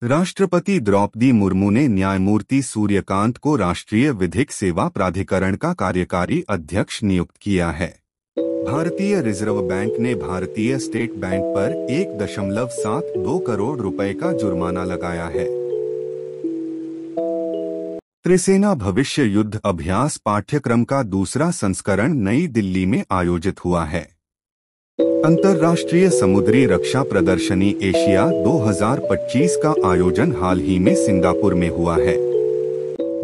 राष्ट्रपति द्रौपदी मुर्मू ने न्यायमूर्ति सूर्यकांत को राष्ट्रीय विधिक सेवा प्राधिकरण का कार्यकारी अध्यक्ष नियुक्त किया है। भारतीय रिजर्व बैंक ने भारतीय स्टेट बैंक पर 1.72 करोड़ रुपए का जुर्माना लगाया है। त्रिसेना भविष्य युद्ध अभ्यास पाठ्यक्रम का दूसरा संस्करण नई दिल्ली में आयोजित हुआ है। अंतर्राष्ट्रीय समुद्री रक्षा प्रदर्शनी एशिया 2025 का आयोजन हाल ही में सिंगापुर में हुआ है।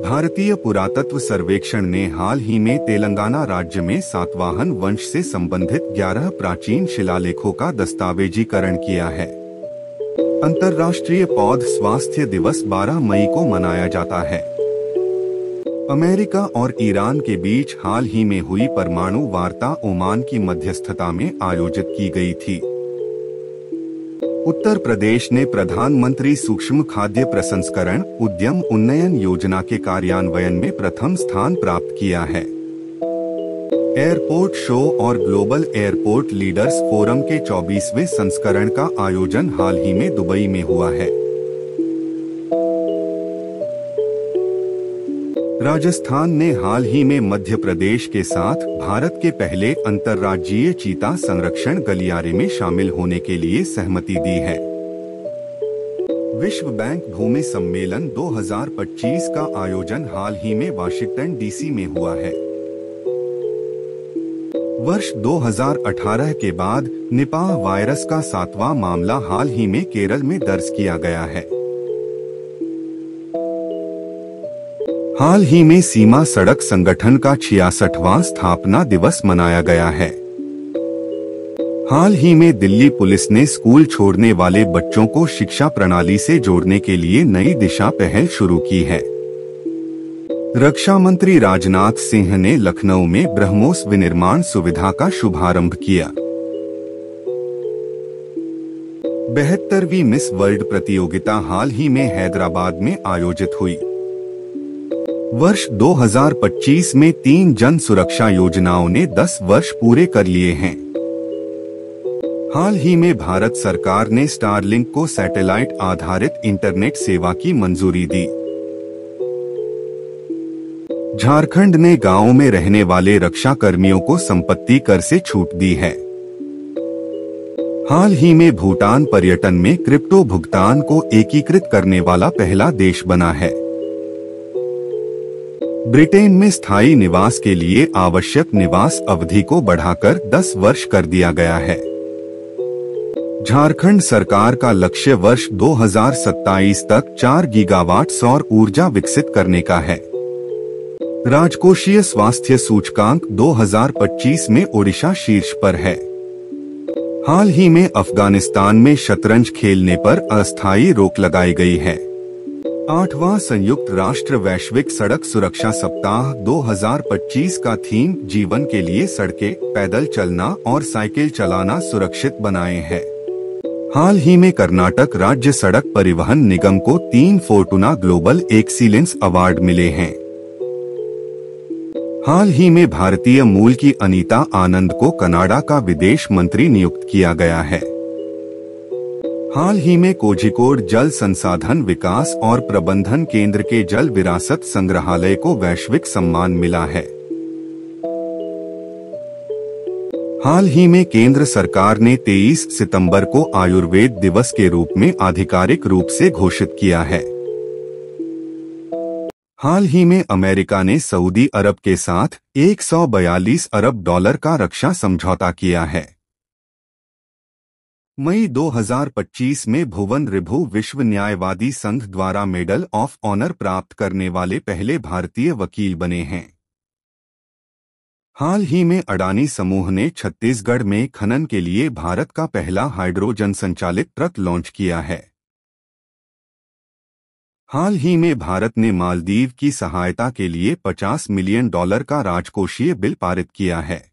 भारतीय पुरातत्व सर्वेक्षण ने हाल ही में तेलंगाना राज्य में सातवाहन वंश से संबंधित 11 प्राचीन शिलालेखों का दस्तावेजीकरण किया है। अंतर्राष्ट्रीय पौध स्वास्थ्य दिवस 12 मई को मनाया जाता है। अमेरिका और ईरान के बीच हाल ही में हुई परमाणु वार्ता ओमान की मध्यस्थता में आयोजित की गई थी। उत्तर प्रदेश ने प्रधानमंत्री सूक्ष्म खाद्य प्रसंस्करण उद्यम उन्नयन योजना के कार्यान्वयन में प्रथम स्थान प्राप्त किया है। एयरपोर्ट शो और ग्लोबल एयरपोर्ट लीडर्स फोरम के 24वें संस्करण का आयोजन हाल ही में दुबई में हुआ है। राजस्थान ने हाल ही में मध्य प्रदेश के साथ भारत के पहले अंतर्राज्यीय चीता संरक्षण गलियारे में शामिल होने के लिए सहमति दी है। विश्व बैंक भूमि सम्मेलन 2025 का आयोजन हाल ही में वाशिंगटन डीसी में हुआ है। वर्ष 2018 के बाद निपाह वायरस का 7वां मामला हाल ही में केरल में दर्ज किया गया है। हाल ही में सीमा सड़क संगठन का 66वां स्थापना दिवस मनाया गया है। हाल ही में दिल्ली पुलिस ने स्कूल छोड़ने वाले बच्चों को शिक्षा प्रणाली से जोड़ने के लिए नई दिशा पहल शुरू की है। रक्षा मंत्री राजनाथ सिंह ने लखनऊ में ब्रह्मोस विनिर्माण सुविधा का शुभारंभ किया। 72वीं मिस वर्ल्ड प्रतियोगिता हाल ही में हैदराबाद में आयोजित हुई। वर्ष 2025 में 3 जन सुरक्षा योजनाओं ने 10 वर्ष पूरे कर लिए हैं। हाल ही में भारत सरकार ने स्टारलिंक को सैटेलाइट आधारित इंटरनेट सेवा की मंजूरी दी। झारखंड ने गांवों में रहने वाले रक्षा कर्मियों को संपत्ति कर से छूट दी है। हाल ही में भूटान पर्यटन में क्रिप्टो भुगतान को एकीकृत करने वाला पहला देश बना है। ब्रिटेन में स्थायी निवास के लिए आवश्यक निवास अवधि को बढ़ाकर 10 वर्ष कर दिया गया है। झारखंड सरकार का लक्ष्य वर्ष 2027 तक 4 गीगावाट सौर ऊर्जा विकसित करने का है। राजकोषीय स्वास्थ्य सूचकांक 2025 में ओडिशा शीर्ष पर है। हाल ही में अफगानिस्तान में शतरंज खेलने पर अस्थायी रोक लगाई गई है। 8वां संयुक्त राष्ट्र वैश्विक सड़क सुरक्षा सप्ताह 2025 का थीम जीवन के लिए सड़कें, पैदल चलना और साइकिल चलाना सुरक्षित बनाए हैं। हाल ही में कर्नाटक राज्य सड़क परिवहन निगम को 3 फोर्टुना ग्लोबल एक्सीलेंस अवार्ड मिले हैं। हाल ही में भारतीय मूल की अनीता आनंद को कनाडा का विदेश मंत्री नियुक्त किया गया है। हाल ही में कोझिकोड जल संसाधन विकास और प्रबंधन केंद्र के जल विरासत संग्रहालय को वैश्विक सम्मान मिला है। हाल ही में केंद्र सरकार ने 23 सितंबर को आयुर्वेद दिवस के रूप में आधिकारिक रूप से घोषित किया है। हाल ही में अमेरिका ने सऊदी अरब के साथ 142 अरब डॉलर का रक्षा समझौता किया है। मई 2025 में भुवन रिभु विश्व न्यायवादी संघ द्वारा मेडल ऑफ ऑनर प्राप्त करने वाले पहले भारतीय वकील बने हैं। हाल ही में अडानी समूह ने छत्तीसगढ़ में खनन के लिए भारत का पहला हाइड्रोजन संचालित ट्रक लॉन्च किया है। हाल ही में भारत ने मालदीव की सहायता के लिए $50 मिलियन का राजकोषीय बिल पारित किया है।